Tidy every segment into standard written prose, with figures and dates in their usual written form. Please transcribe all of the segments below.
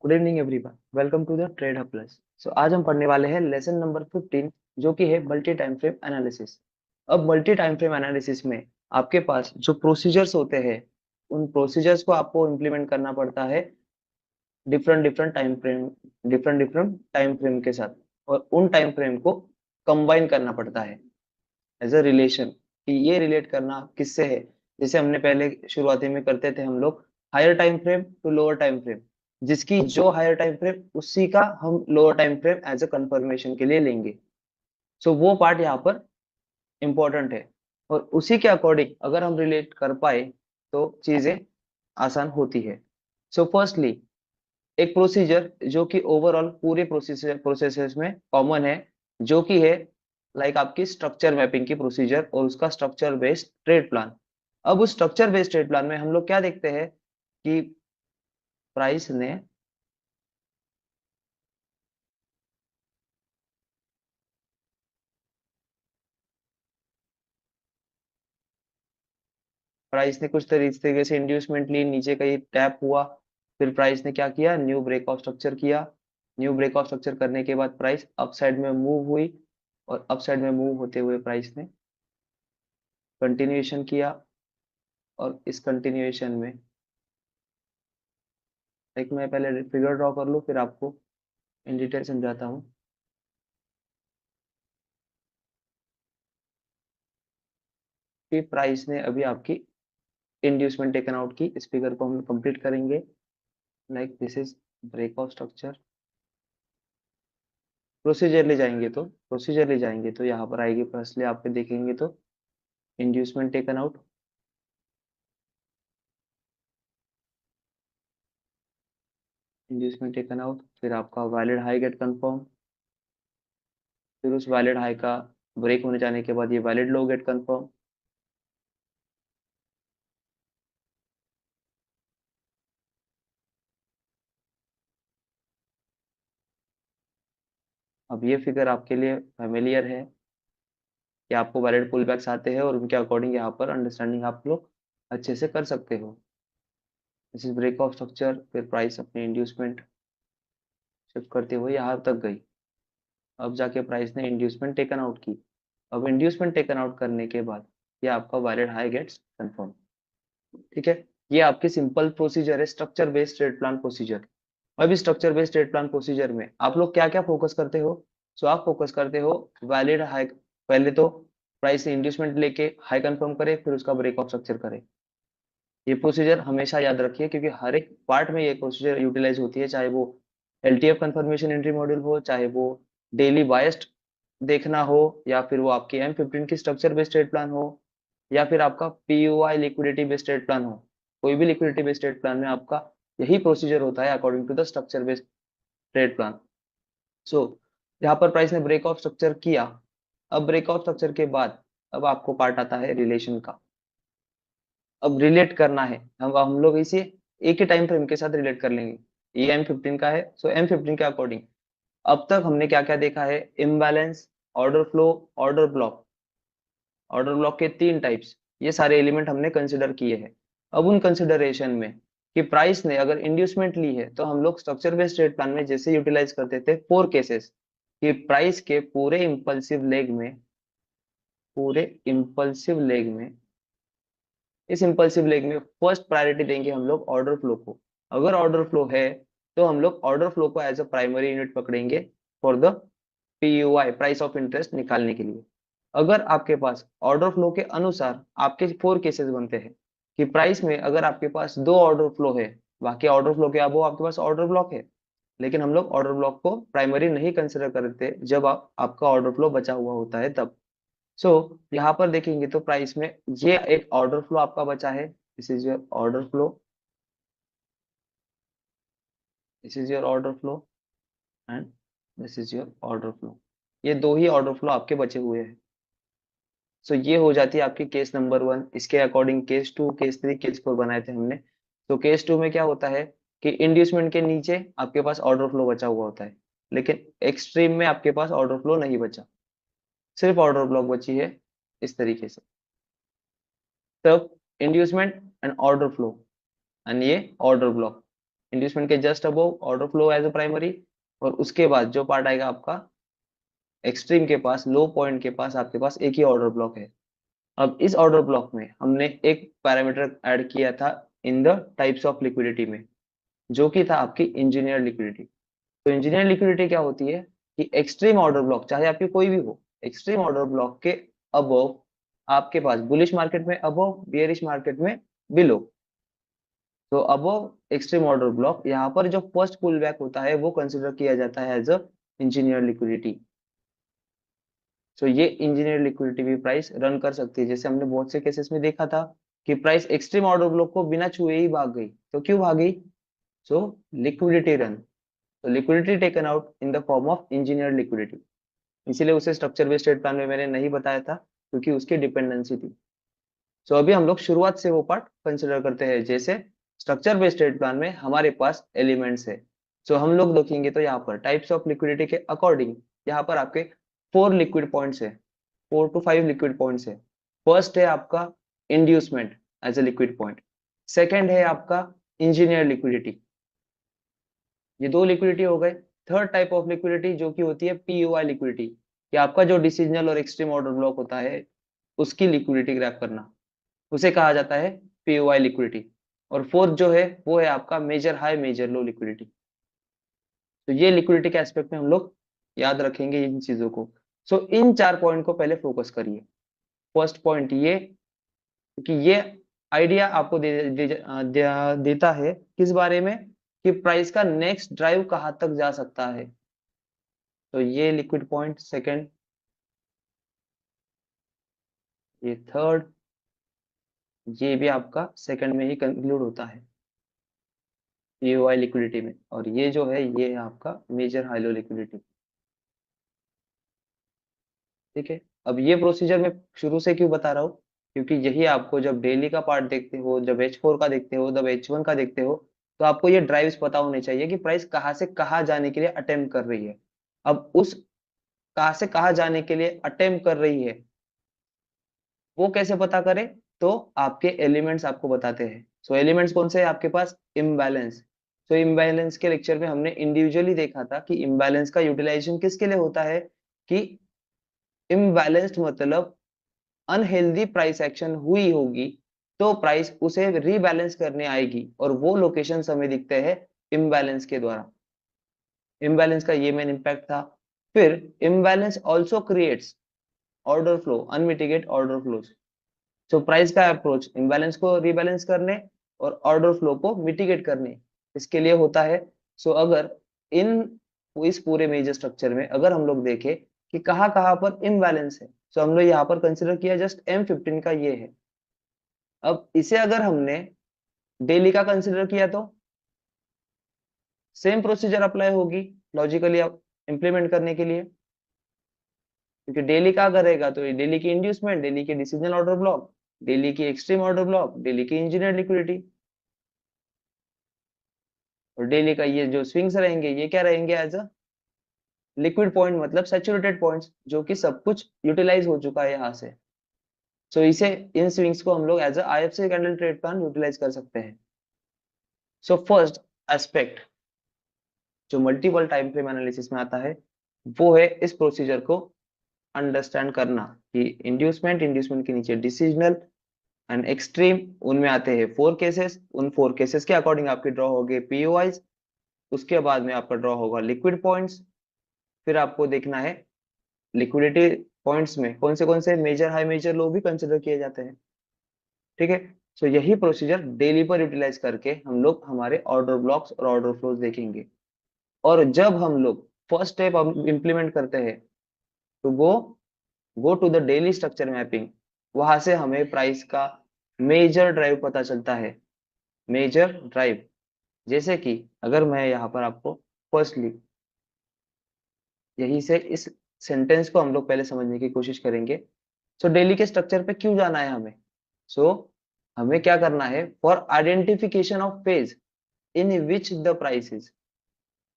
Good evening everyone, welcome to the trade hub plus. आज हम पढ़ने वाले हैं लेसन नंबर 15, जो कि है मल्टी टाइम फ्रेम एनालिसिस। अब मल्टी टाइम फ्रेम एनालिसिस में आपके पास जो प्रोसीजर्स होते हैं, उन प्रोसीजर्स को आपको इम्प्लीमेंट करना पड़ता है डिफरेंट डिफरेंट टाइम फ्रेम के साथ, और उन टाइम फ्रेम को कंबाइन करना पड़ता है एज अ रिलेशन, कि ये रिलेट करना किससे है। जैसे हमने पहले शुरुआती में करते थे हम लोग, higher time frame to lower time frame, जिसकी जो हायर टाइम फ्रेम उसी का हम lower time frame as a confirmation के लिए लेंगे। वो पार्ट यहाँ पर इंपॉर्टेंट है, और उसी के अकॉर्डिंग अगर हम रिलेट कर पाए तो चीजें आसान होती है। फर्स्टली, एक प्रोसीजर जो कि ओवरऑल पूरे प्रोसेसेस में कॉमन है, जो कि है लाइक आपकी स्ट्रक्चर मैपिंग की प्रोसीजर और उसका स्ट्रक्चर बेस्ड ट्रेड प्लान। अब उस स्ट्रक्चर बेस्ड ट्रेड प्लान में हम लोग क्या देखते हैं कि प्राइस ने कुछ तरीके से इंड्यूसमेंट ली, नीचे कहीं टैप हुआ, फिर प्राइस ने क्या किया, न्यू ब्रेक ऑफ स्ट्रक्चर किया। न्यू ब्रेक ऑफ स्ट्रक्चर करने के बाद प्राइस अपसाइड में मूव हुई, और अपसाइड में मूव होते हुए प्राइस ने कंटिन्यूएशन किया। और इस कंटिन्यूएशन में एक मैं पहले फिगर ड्रॉ कर लूँ, फिर आपको इन डिटेल समझाता हूँ। कि प्राइस ने अभी आपकी इंड्यूसमेंट टेकन आउट की, इस फिगर को हम कंप्लीट करेंगे। Like this is break of structure. Procedure ले जाएंगे तो यहाँ पर आएगी, फर्स्टली आप पे देखेंगे तो इंड्यूसमेंट टेकन आउट, फिर आपका वैलिड हाई गेट कंफर्म, फिर उस वैलिड हाई का ब्रेक होने जाने के बाद ये वैलिड लो गेट कंफर्म। अब ये फिगर आपके लिए फेमिलियर है कि आपको वैलिड पुल बैक्स आते हैं, और उनके अकॉर्डिंग यहाँ पर अंडरस्टैंडिंग आप लोग अच्छे से कर सकते हो। This is break of structure, फिर प्राइस अपनी इंड्यूसमेंट शिफ्ट करते हुए यहाँ तक गई। अब जाके प्राइस ने इंड्यूसमेंट टेकन आउट की। अब इंड्यूसमेंट टेकन आउट करने के बाद ये आपका वैलिड हाई गेट्स कंफर्म। ठीक है, ये आपकी सिंपल प्रोसीजर है, structure based trade plan procedure. अब इस structure based trade plan procedure में आप लोग क्या क्या फोकस करते हो? आप फोकस करते हो वैलिड हाई। पहले तो प्राइस से इंड्यूसमेंट लेके हाई कंफर्म करे, फिर उसका ब्रेक ऑफ स्ट्रक्चर करे। ये प्रोसीजर हमेशा याद रखिए, क्योंकि हर एक पार्ट में ये प्रोसीजर यूटिलाइज होती है, चाहे वो एलटीएफ कंफर्मेशन एंट्री मॉड्यूल हो, चाहे वो डेली बायस्ड देखना हो, या फिर वो आपकी M15 की स्ट्रक्चर बेस्ड ट्रेड प्लान हो, या फिर आपका PUI liquidity based trade plan हो। कोई भी लिक्विडिटी बेस्ड ट्रेड प्लान में आपका यही प्रोसीजर होता है according to the structure based trade plan. So यहाँ पर प्राइस ने ब्रेक ऑफ स्ट्रक्चर किया। अब ब्रेक ऑफ स्ट्रक्चर के बाद अब आपको पार्ट आता है रिलेशन का। अब रिलेट करना है, हम लोग इसे एक ही टाइम फ्रेम के साथ रिलेट कर लेंगे। ये M15 का है, M15 के अकॉर्डिंग अब तक हमने क्या क्या देखा है? Imbalance, order flow, order block. Order block के तीन टाइप्स, ये सारे एलिमेंट हमने कंसिडर किए हैं। अब उन कंसिडरेशन में कि प्राइस ने अगर इंड्यूसमेंट ली है, तो हम लोग स्ट्रक्चर बेस्ड ट्रेड प्लान में जैसे यूटिलाइज करते थे 4 केसेस, कि प्राइस के पूरे इंपल्सिव लेग में इस इंपल्सिव लेग में फर्स्ट प्रायोरिटी देंगे हम लोग ऑर्डर फ्लो को। अगर ऑर्डर फ्लो है, तो हम लोग ऑर्डर फ्लो को एज अ प्राइमरी यूनिट पकड़ेंगे for the PUI, price of interest निकालने के लिए। अगर आपके पास ऑर्डर फ्लो के अनुसार आपके 4 केसेस बनते हैं, कि प्राइस में अगर आपके पास 2 ऑर्डर फ्लो है, बाकी ऑर्डर फ्लो के अब वो आपके पास ऑर्डर ब्लॉक है, लेकिन हम लोग ऑर्डर ब्लॉक को प्राइमरी नहीं कंसिडर करते जब आपका ऑर्डर फ्लो बचा हुआ होता है तब। यहाँ पर देखेंगे तो प्राइस में ये एक ऑर्डर फ्लो आपका बचा है। This is your order flow, this is your order flow, and this is your order flow. ये दो ही ऑर्डर फ्लो आपके बचे हुए हैं। ये हो जाती है आपकी केस नंबर 1। इसके अकॉर्डिंग केस 2, केस 3, केस 4 बनाए थे हमने। केस 2 में क्या होता है कि इंड्यूसमेंट के नीचे आपके पास ऑर्डर फ्लो बचा हुआ होता है, लेकिन एक्सट्रीम में आपके पास ऑर्डर फ्लो नहीं बचा, सिर्फ ऑर्डर ब्लॉक बची है इस तरीके से। तब inducement and order flow, and ये ऑर्डर ब्लॉक। इंड्यूसमेंट के just above order flow as a primary, और उसके बाद जो पार्ट आएगा आपका एक्सट्रीम के पास, लो पॉइंट के पास आपके पास एक ही ऑर्डर ब्लॉक है। अब इस ऑर्डर ब्लॉक में हमने एक पैरामीटर ऐड किया था in the types of liquidity में, जो कि था आपकी इंजीनियर लिक्विडिटी। तो इंजीनियर लिक्विडिटी क्या होती है कि एक्सट्रीम ऑर्डर ब्लॉक, चाहे आपकी कोई भी हो, एक्सट्रीम ऑर्डर ब्लॉक के अबव आपके पास बुलिश मार्केट में अबव, बियरिश मार्केट में बिलो। तो अबव एक्सट्रीम ऑर्डर ब्लॉक, यहाँ पर जो फर्स्ट पुल बैक होता है वो कंसिडर किया जाता है एज अ इंजीनियर लिक्विडिटी। तो ये इंजीनियर लिक्विडिटी भी प्राइस रन कर सकती है, जैसे हमने बहुत से केसेस में देखा था कि प्राइस एक्सट्रीम ऑर्डर ब्लॉक को बिना छुए ही भाग गई। तो क्यों भागी? सो लिक्विडिटी रन, तो liquidity taken out in the form of engineer liquidity. इसीलिए उसे स्ट्रक्चर बेस्ड ट्रेड प्लान में मैंने नहीं बताया था, क्योंकि उसकी डिपेंडेंसी थी। सो अभी हम लोग शुरुआत से वो पार्ट कंसिडर करते हैं। जैसे स्ट्रक्चर बेस्ड ट्रेड प्लान में हमारे पास एलिमेंट्स है। सो हम लोग देखेंगे तो यहाँ पर टाइप्स ऑफ लिक्विडिटी के अकॉर्डिंग यहाँ पर आपके 4 लिक्विड पॉइंट्स है, 4 to 5 लिक्विड पॉइंट्स है। फर्स्ट है आपका inducement as a liquid point, second है आपका इंजीनियर लिक्विडिटी, ये 2 लिक्विडिटी हो गए। थर्ड टाइप ऑफ लिक्विडिटी जो कि होती है पीओआई लिक्विडिटी, कि आपका जो डिसीजनल और एक्सट्रीम ऑर्डर ब्लॉक होता है उसकी लिक्विडिटी ग्रैप करना, उसे कहा जाता है पीओआई लिक्विडिटी। और फोर्थ जो है वो है आपका मेजर हाई मेजर लो लिक्विडिटी। तो ये लिक्विडिटी के एस्पेक्ट में हम लोग याद रखेंगे इन चीजों को। सो इन 4 पॉइंट को पहले फोकस करिए। फर्स्ट पॉइंट ये, क्योंकि ये आइडिया आपको देता है किस बारे में, कि प्राइस का नेक्स्ट ड्राइव कहाँ तक जा सकता है। तो ये लिक्विड पॉइंट सेकंड, ये थर्ड, ये भी आपका सेकंड में ही कंक्लूड होता है पीओआई लिक्विडिटी में। और ये जो है ये है आपका मेजर हाई लो लिक्विडिटी। ठीक है, अब ये प्रोसीजर मैं शुरू से क्यों बता रहा हूँ, क्योंकि यही आपको जब डेली का पार्ट देखते हो, जब H4 का देखते हो, जब H1 का देखते हो, तो आपको ये ड्राइव्स पता होने चाहिए कि प्राइस कहाँ से कहाँ जाने के लिए अटेम्प्ट कर रही है। अब उस कहाँ से कहाँ जाने के लिए अटेम्प्ट कर रही है वो कैसे पता करें, तो आपके एलिमेंट्स आपको बताते हैं। सो एलिमेंट्स कौन से हैं आपके पास? इम्बैलेंस। तो इम्बैलेंस के लेक्चर में हमने इंडिविजुअली देखा था कि इम्बैलेंस का यूटिलाइजेशन किसके लिए होता है, कि इम्बैलेंस्ड मतलब अनहेल्दी प्राइस एक्शन हुई होगी तो प्राइस उसे रीबैलेंस करने आएगी, और वो लोकेशन हमें दिखते हैं इम्बैलेंस के द्वारा। इम्बैलेंस का ये मेन इंपैक्ट था। फिर imbalance also creates order flow, unmitigate order flow. So price का अप्रोच इम्बैलेंस को रीबैलेंस करने और ऑर्डर फ्लो को मिटिगेट करने, इसके लिए होता है। सो अगर इन इस पूरे मेजर स्ट्रक्चर में अगर हम लोग देखें कि कहाँ कहाँ पर इम्बैलेंस है, तो हम लोग यहाँ पर कंसिडर किया जस्ट M15 का ये है। अब इसे अगर हमने डेली का कंसिडर किया तो सेम प्रोसीजर अप्लाई होगी लॉजिकली आप इंप्लीमेंट करने के लिए, क्योंकि डेली का अगर रहेगा तो डेली की इंड्यूसमेंट, डेली की डिसीजनल ऑर्डर ब्लॉक, डेली की एक्सट्रीम ऑर्डर ब्लॉक, डेली की इंजीनियर लिक्विडिटी, और डेली का ये जो स्विंग्स रहेंगे ये क्या रहेंगे? एज अ लिक्विड पॉइंट, मतलब सैचुरेटेड पॉइंट्स जो कि सब कुछ यूटिलाइज हो चुका है यहाँ से। सो इसे इन स्विंग्स को हम लोग as a IFC candle trade plan utilize कर सकते हैं। सो फर्स्ट एस्पेक्ट जो मल्टीपल टाइम फ्रेम एनालिसिस में आता है वो है इस प्रोसीजर को अंडरस्टैंड करना, कि इंड्यूसमेंट, इंड्यूसमेंट के नीचे डिसीजनल एंड एक्सट्रीम, उनमें आते हैं 4 केसेस। उन 4 केसेस के अकॉर्डिंग आपके ड्रॉ होंगे पीओआईज। उसके बाद में आपका ड्रॉ होगा लिक्विड पॉइंट्स। फिर आपको देखना है लिक्विडिटी पॉइंट्स में कौन से मेजर हाई मेजर लो भी कंसिडर किए जाते हैं। ठीक है, सो यही प्रोसीजर डेली पर यूटिलाइज करके हम लोग हमारे ऑर्डर ब्लॉक्स और ऑर्डर फ्लोज देखेंगे। और जब हम लोग फर्स्ट स्टेप इंप्लीमेंट करते हैं तो वो go to the daily structure mapping, वहां से हमें प्राइस का मेजर ड्राइव पता चलता है। मेजर ड्राइव, जैसे कि अगर मैं यहाँ पर आपको फर्स्टली यही से इस सेंटेंस को हम लोग पहले समझने की कोशिश करेंगे। सो डेली के स्ट्रक्चर पे क्यों जाना है हमें? सो हमें क्या करना है? For identification of phase in which the price is,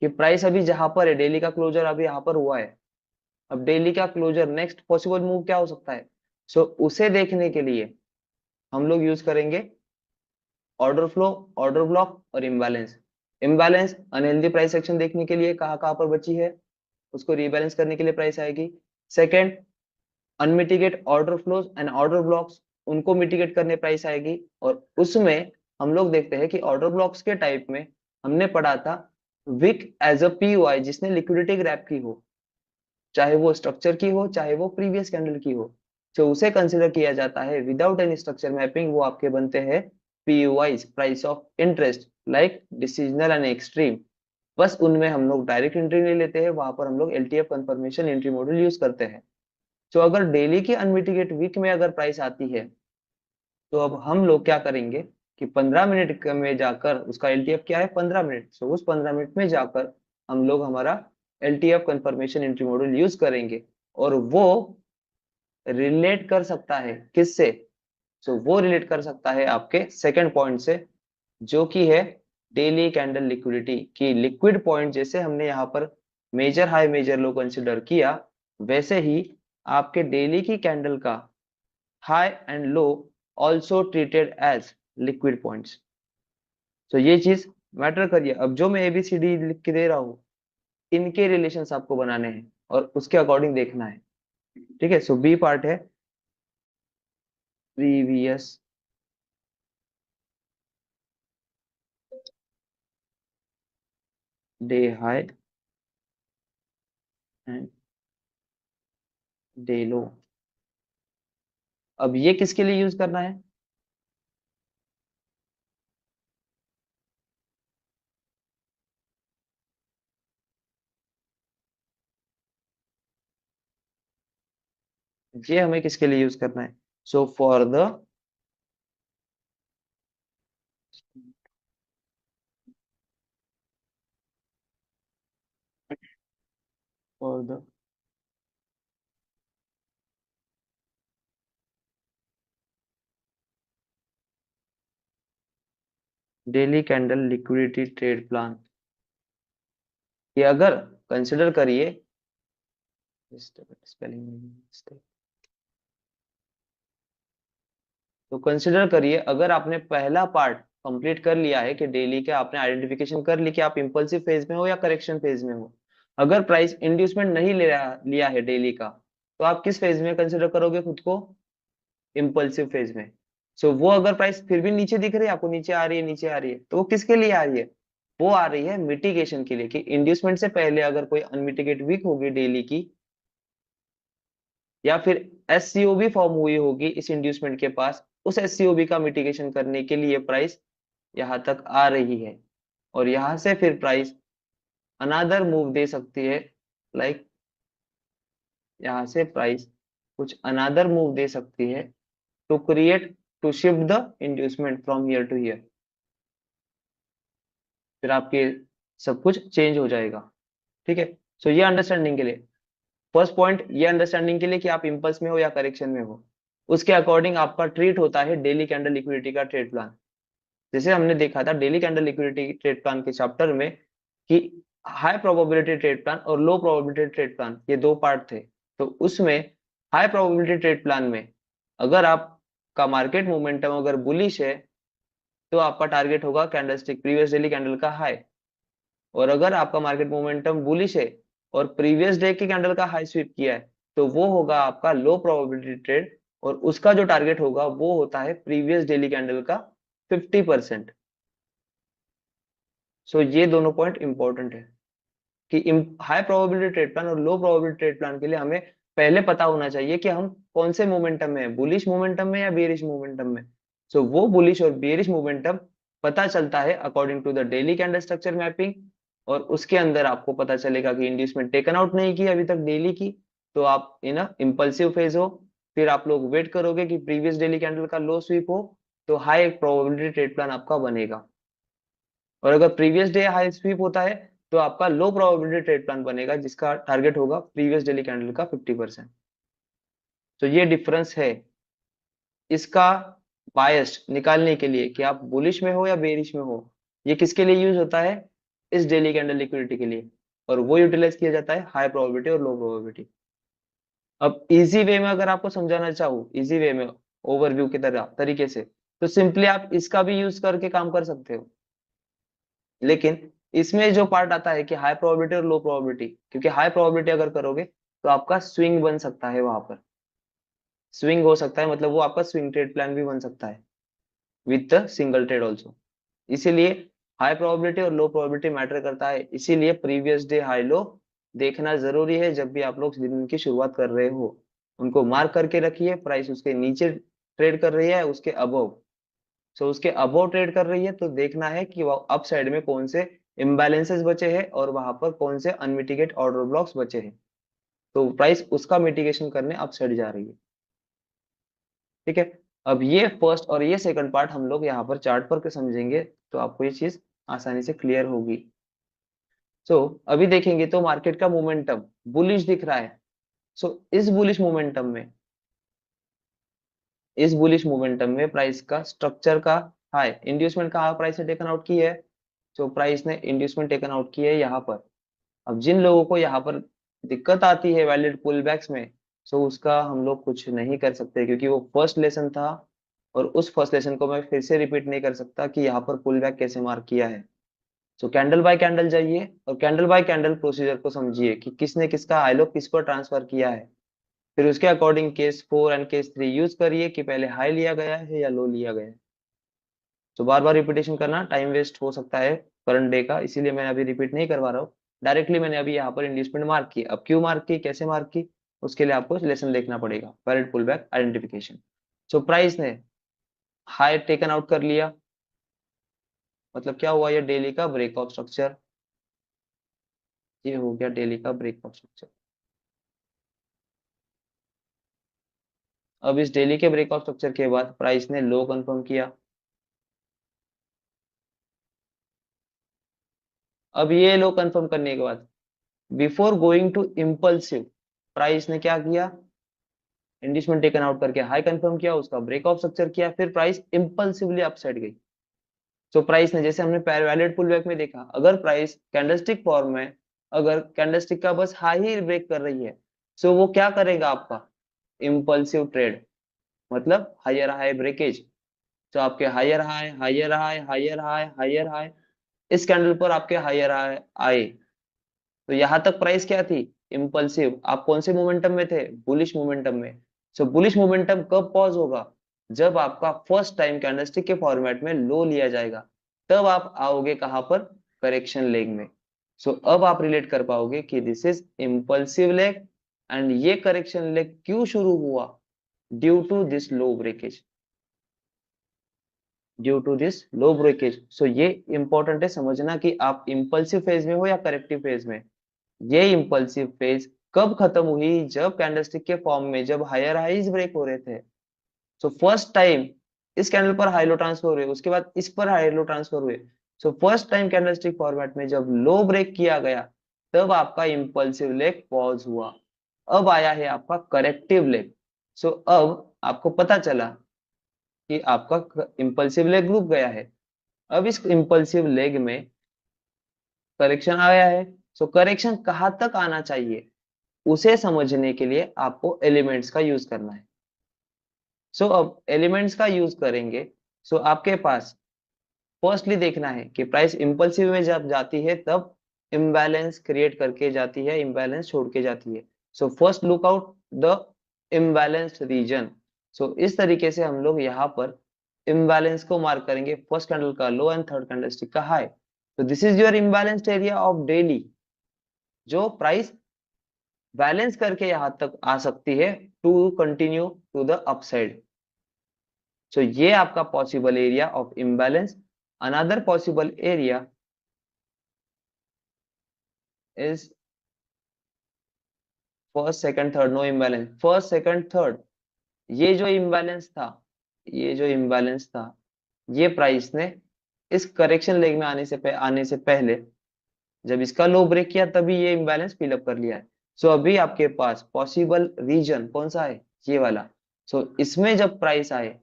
कि प्राइस अभी जहां पर है, डेली का क्लोजर अभी यहाँ पर हुआ है, अब डेली का क्लोजर नेक्स्ट पॉसिबल मूव क्या हो सकता है? सो उसे देखने के लिए हम लोग यूज करेंगे ऑर्डर फ्लो, ऑर्डर ब्लॉक और imbalance. Imbalance unhealthy price action देखने के लिए कहाँ कहाँ पर बची है, उसको रीबैलेंस करने के लिए प्राइस आएगी। Second, unmitigate order flows and order blocks, उनको मिटिगेट करने प्राइस आएगी। और उसमें हम लोग देखते हैं कि ऑर्डर ब्लॉक्स के टाइप में हमने पढ़ा था विक एज अ पीओआई, जिसने लिक्विडिटी ग्रैप की हो, चाहे वो स्ट्रक्चर की हो चाहे वो प्रीवियस कैंडल की हो, तो उसे कंसिडर किया जाता है विदाउट एनी स्ट्रक्चर मैपिंग, वो आपके बनते हैं POIs, price of interest, like decisional and extreme. बस उनमें हम लोग डायरेक्ट एंट्री नहीं लेते हैं, वहां पर हम लोग LTF confirmation entry model use करते हैं। तो अगर डेली की अनमिटिगेट वीक में अगर प्राइस आती है, तो अब हम लोग क्या करेंगे कि 15 मिनट में जाकर, उसका एलटीएफ क्या है 15 मिनट, तो उस 15 मिनट में जाकर हम लोग हमारा LTF confirmation entry model use करेंगे। और वो रिलेट कर सकता है किससे, तो वो रिलेट कर सकता है आपके सेकंड पॉइंट से, जो कि है डेली कैंडल लिक्विडिटी की। लिक्विड पॉइंट जैसे हमने यहाँ पर major high major low consider किया, वैसे ही आपके डेली की कैंडल का high and low also treated as liquid points. तो ये चीज मैटर करिए। अब जो मैं एबीसीडी लिख के दे रहा हूँ, इनके रिलेशंस आपको बनाने हैं और उसके अकॉर्डिंग देखना है। ठीक है, सो बी पार्ट है previous day high and day लो। अब ये किसके लिए यूज करना है, ये हमें किसके लिए यूज करना है, so for the daily candle liquidity trade plan. ये अगर कंसिडर करिए, स्पेलिंग, तो कंसिडर करिए अगर आपने पहला पार्ट कंप्लीट कर लिया है कि डेली के आपने आइडेंटिफिकेशन कर ली कि आप इंपल्सिव फेज में हो या करेक्शन फेज में हो, अगर प्राइस इंड्यूसमेंट नहीं लिया है डेली का, तो आप किस फेज में कंसिडर करोगे खुद को, इंपल्सिव फेज में। सो वो अगर प्राइस फिर भी नीचे दिख रही है आपको, नीचे आ रही है नीचे आ रही है, तो वो किसके लिए आ रही है, वो आ रही है मिटिगेशन के लिए, कि इंड्यूसमेंट से पहले अगर कोई अनमिटिगेट वीक होगी डेली की, या फिर एससीओबी फॉर्म हुई होगी इस इंड्यूसमेंट के पास, उस एससीओबी का मिटिगेशन करने के लिए प्राइस यहाँ तक आ रही है। और यहाँ से फिर प्राइस अनदर मूव दे सकती है, लाइक यहाँ से प्राइस कुछ अनदर मूव दे सकती है to create, to shift the inducement from year to year. फिर आपके सब कुछ चेंज हो जाएगा। ठीक है, सो ये अंडरस्टैंडिंग के लिए, फर्स्ट पॉइंट ये अंडरस्टैंडिंग के लिए कि आप इंपल्स में हो या करेक्शन में हो, उसके अकॉर्डिंग आपका ट्रीट होता है डेली कैंडल लिक्विडिटी का ट्रेड प्लान। जैसे हमने देखा था daily candle liquidity trade plan के चैप्टर में कि हाई प्रोबेबिलिटी ट्रेड प्लान और लो प्रोबेबिलिटी ट्रेड प्लान, ये दो पार्ट थे। तो उसमें हाई प्रोबेबिलिटी ट्रेड प्लान में अगर आपका मार्केट मोमेंटम अगर बुलिश है, तो आपका टारगेट होगा कैंडलस्टिक प्रीवियस डेली कैंडल का हाई। और अगर आपका मार्केट मोमेंटम बुलिश है और प्रीवियस डे की कैंडल का हाई स्वीप किया है, तो वो होगा आपका लो प्रोबेबिलिटी ट्रेड, और उसका जो टारगेट होगा वो होता है प्रीवियस डेली कैंडल का 50%। सो ये दोनों पॉइंट इंपॉर्टेंट है कि हाई प्रोबेबिलिटी ट्रेड प्लान और लो प्रोबेबिलिटी ट्रेड प्लान के लिए हमें पहले पता होना चाहिए कि हम कौन से मोमेंटम में है, बुलिश मोमेंटम में या बेरिश मोमेंटम में। सो वो बुलिश और बेरिश मोमेंटम पता चलता है according to the daily candle structure mapping. और उसके अंदर आपको पता चलेगा कि इंड्यूसमेंट टेकन आउट नहीं की अभी तक डेली की, तो आप इन इंपल्सिव फेज हो। फिर आप लोग वेट करोगे कि प्रीवियस डेली कैंडल का लो स्वीप हो, तो हाई प्रोबेबिलिटी ट्रेड प्लान आपका बनेगा। और अगर प्रीवियस डे हाई स्वीप होता है, तो आपका लो प्रोबेबिलिटी ट्रेड प्लान बनेगा जिसका टारगेट होगा प्रीवियस डेली कैंडल का 50%। तो ये डिफरेंस है इसका बायस निकालने के लिए कि आप बुलिश में हो या बेरिश में हो। ये किसके लिए यूज होता है, इस डेली कैंडल लिक्विडिटी के लिए, और वो यूटिलाइज किया जाता है हाई प्रोबेबिलिटी और लो प्रोबेबिलिटी। अब इजी वे में अगर आपको समझाना चाहूँ, इजी वे में ओवरव्यू की तरह तरीके से, तो सिंपली आप इसका भी यूज करके काम कर सकते हो। लेकिन इसमें जो पार्ट आता है कि हाई प्रोबेबिलिटी और लो प्रोबेबिलिटी, क्योंकि हाई प्रोबेबिलिटी अगर करोगे तो आपका स्विंग बन सकता है, वहां पर स्विंग हो सकता है, मतलब वो आपका स्विंग ट्रेड प्लान भी बन सकता है with the single trade also. इसीलिए हाई प्रोबेबिलिटी और लो प्रोबेबिलिटी मैटर करता है, इसीलिए प्रीवियस डे हाई लो देखना जरूरी है जब भी आप लोग दिन की शुरुआत कर रहे हो। उनको मार्क करके रखिए, प्राइस उसके नीचे ट्रेड कर रही है उसके अबव, सो उसके अबव ट्रेड कर रही है तो देखना है कि वो अप साइड में कौन से इम्बैलेंसेस बचे हैं और वहां पर कौन से अनमिटिगेट ऑर्डर ब्लॉक्स बचे हैं, तो प्राइस उसका मिटिगेशन करने अप साइड जा रही है। ठीक है, अब ये फर्स्ट और ये सेकंड पार्ट हम लोग यहाँ पर चार्ट पर के समझेंगे, तो आपको ये चीज आसानी से क्लियर होगी। सो अभी देखेंगे तो मार्केट का मोमेंटम बुलिश दिख रहा है। सो इस बुलिश मोमेंटम में प्राइस का स्ट्रक्चर का हाई इंड्यूसमेंट का प्राइस ने टेकन आउट की है। सो प्राइस ने इंड्यूसमेंट टेकन आउट की है यहाँ पर। अब जिन लोगों को यहाँ पर दिक्कत आती है वैलिड पुल बैक्स में, सो उसका हम लोग कुछ नहीं कर सकते, क्योंकि वो फर्स्ट लेसन था और उस फर्स्ट लेसन को मैं फिर से रिपीट नहीं कर सकता कि यहाँ पर पुल बैक कैसे मार्क किया है। सो कैंडल बाय कैंडल जाइए और कैंडल बाय कैंडल प्रोसीजर को समझिए कि किसने किसका हाई लो किस पर ट्रांसफर किया है, फिर उसके according case 4 and case 3 use करिए कि पहले हाई लिया गया है या लो लिया गया है। तो बार बार रिपीटेशन करना टाइम वेस्ट हो सकता है करंट डे का, इसीलिए मैंने अभी रिपीट नहीं करवा रहा हूँ। डायरेक्टली मैंने अभी यहाँ पर इंड्यूसमेंट मार्क की, अब क्यों मार्क की कैसे मार्क की उसके लिए आपको लेसन देखना पड़ेगा, valid pullback identification. So price ने हाई टेकन आउट कर लिया, मतलब क्या हुआ, ये डेली का ब्रेकआउट स्ट्रक्चर, ये हो गया डेली का ब्रेकआउट स्ट्रक्चर। अब इस डेली के ब्रेकआउट स्ट्रक्चर के बाद प्राइस ने लो कंफर्म किया। अब ये लो कंफर्म करने के बाद before going to impulsive price ने क्या किया, इंडिसमेंट टेकन आउट करके हाई कंफर्म किया, उसका ब्रेकआउट स्ट्रक्चर किया, फिर प्राइस इंपल्सिवली अपसाइड गई। सो प्राइस ने जैसे हमने वैलिड पुल बैक में देखा, अगर प्राइस कैंडलस्टिक फॉर्म में अगर कैंडलस्टिक का बस हाई ही ब्रेक कर रही है, सो वो क्या करेगा आपका इम्पल्सिव ट्रेड, मतलब हायर हाई ब्रेकेज। तो आपके higher high higher high higher high higher high, इस कैंडल पर आपके हायर हाई आए, तो यहां तक प्राइस क्या थी इम्पल्सिव। आप कौन से मोमेंटम में थे, बुलिश मोमेंटम में। सो बुलिश मोमेंटम कब पॉज होगा, जब आपका फर्स्ट टाइम कैंडलस्टिक के फॉर्मेट में लो लिया जाएगा, तब आप आओगे कहां पर, करेक्शन लेग में। सो अब आप रिलेट कर पाओगे कि this is impulsive leg and ये करेक्शन लेग क्यों शुरू हुआ, due to this low breakage, due to this low breakage. So ये इंपॉर्टेंट है समझना कि आप इंपल्सिव फेज में हो या करेक्टिव फेज में। ये इंपल्सिव फेज कब खत्म हुई, जब कैंडलस्टिक के फॉर्म में जब हायर हाइज ब्रेक हो रहे थे। सो फर्स्ट टाइम इस कैंडल पर हाई लो ट्रांसफर हुए, उसके बाद इस पर हाई लो ट्रांसफर हुए। So first time candlestick format में जब लो ब्रेक किया गया, तब आपका इंपल्सिव लेग पॉज हुआ। अब आया है आपका करेक्टिव लेग। सो अब आपको पता चला कि आपका इंपल्सिव लेग रुक गया है। अब इस इंपल्सिव लेग में करेक्शन आया है। सो करेक्शन कहाँ तक आना चाहिए, उसे समझने के लिए आपको एलिमेंट्स का यूज करना है। सो अब एलिमेंट्स का यूज करेंगे। सो आपके पास फर्स्टली देखना है कि प्राइस इंपल्सिव में जब जाती है तब इम्बैलेंस क्रिएट करके जाती है, इम्बैलेंस छोड़ के जाती है। So first look out the imbalanced region. So इस तरीके से हम लोग यहाँ पर इम्बैलेंस को मार्क करेंगे, फर्स्ट कैंडल का लो एंड थर्ड कैंडलस्टिक का हाई। तो this is your imbalanced area of daily, जो प्राइस बैलेंस करके यहां तक आ सकती है to continue to the upside. So ये आपका possible area of imbalance. Another possible area is first second third, no imbalance, first second third. ये जो इम्बैलेंस था, ये जो इम्बैलेंस था, ये प्राइस ने इस करेक्शन लेग में आने से पहले जब इसका लो ब्रेक किया तभी ये इम्बैलेंस फिलअप कर लिया है। सो अभी आपके पास पॉसिबल रीजन कौन सा है, ये वाला। सो इसमें जब प्राइस आए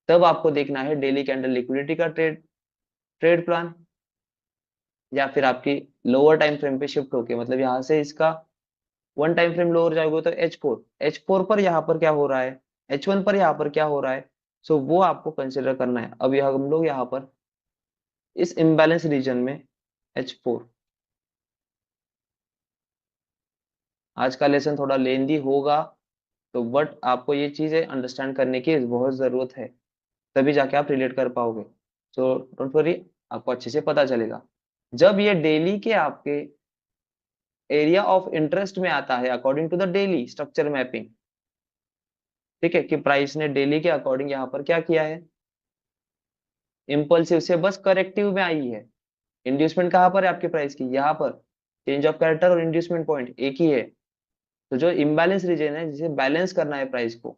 तब आपको देखना है डेली कैंडल लिक्विडिटी का ट्रेड ट्रेड प्लान, या फिर आपकी लोअर टाइम फ्रेम पे शिफ्ट होके, मतलब यहाँ से इसका वन टाइम फ्रेम लोअर जाओगे तो एच फोर पर यहाँ पर क्या हो रहा है, H1 पर यहाँ पर क्या हो रहा है। सो वो आपको कंसिडर करना है। अब हम लोग यहाँ पर इस इम्बैलेंस रीजन में H4। आज का लेसन थोड़ा लेंदी होगा, तो बट आपको ये चीजें अंडरस्टैंड करने की बहुत जरूरत है, तभी जाके आप रिलेट कर पाओगे। सो डोंट वरी, आपको अच्छे से पता चलेगा। जब ये डेली के आपके एरिया ऑफ इंटरेस्ट में आता है according to the daily structure mapping, ठीक है, कि प्राइस ने डेली के अकॉर्डिंग यहाँ पर क्या किया है, इम्पल्सिव से बस करेक्टिव में आई है। इंड्यूसमेंट कहाँ पर है आपके प्राइस की, यहाँ पर। चेंज ऑफ कैरेक्टर और इंड्यूसमेंट पॉइंट एक ही है। तो जो इम्बैलेंस रीजन है, जिसे बैलेंस करना है प्राइस को,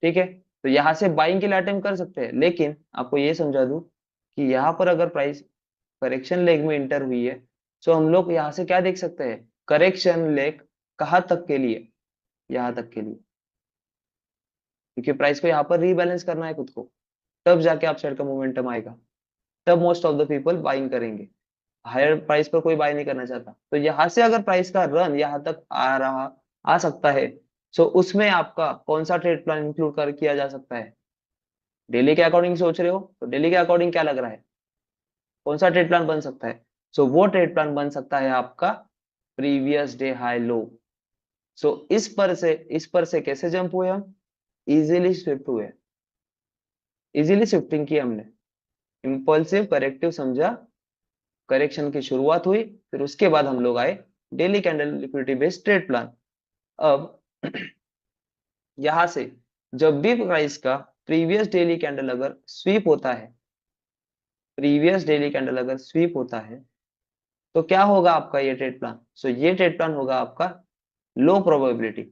ठीक है, तो यहाँ से बाइंग के लिए अटेम्प्ट कर सकते हैं। लेकिन आपको ये समझा दूं कि यहाँ पर अगर प्राइस करेक्शन लेग में इंटर हुई है, तो हम लोग यहाँ से क्या देख सकते हैं, करेक्शन लेग कहाँ तक के लिए, यहाँ तक के लिए, क्योंकि प्राइस को यहाँ पर रीबैलेंस करना है खुद को, तब जाके आप साइड का मोमेंटम आएगा, तब most of the people buying करेंगे। हायर प्राइस पर कोई बाय नहीं करना चाहता। तो यहाँ से अगर प्राइस का रन यहाँ तक आ सकता है, सो उसमें आपका कौन सा ट्रेड प्लान इंक्लूड कर किया जा सकता है। डेली के अकॉर्डिंग सोच रहे हो, तो डेली के अकॉर्डिंग क्या लग रहा है, कौन सा ट्रेड प्लान बन सकता है। सो वो ट्रेड प्लान बन सकता है आपका प्रीवियस डे हाई लो। सो इस पर से कैसे जंप हुए हम, इजीली स्विफ्ट हुए, इजीली शिफ्टिंग की हमने, इंपल्सिव करेक्टिव समझा, करेक्शन की शुरुआत हुई, फिर उसके बाद हम लोग आए daily candle liquidity based trade plan. अब यहां से जब भी प्राइस का प्रीवियस डेली कैंडल अगर स्वीप होता है, प्रीवियस डेली कैंडल अगर स्वीप होता है, तो क्या होगा आपका ये ट्रेड प्लान, सो ये ट्रेड प्लान होगा आपका low probability.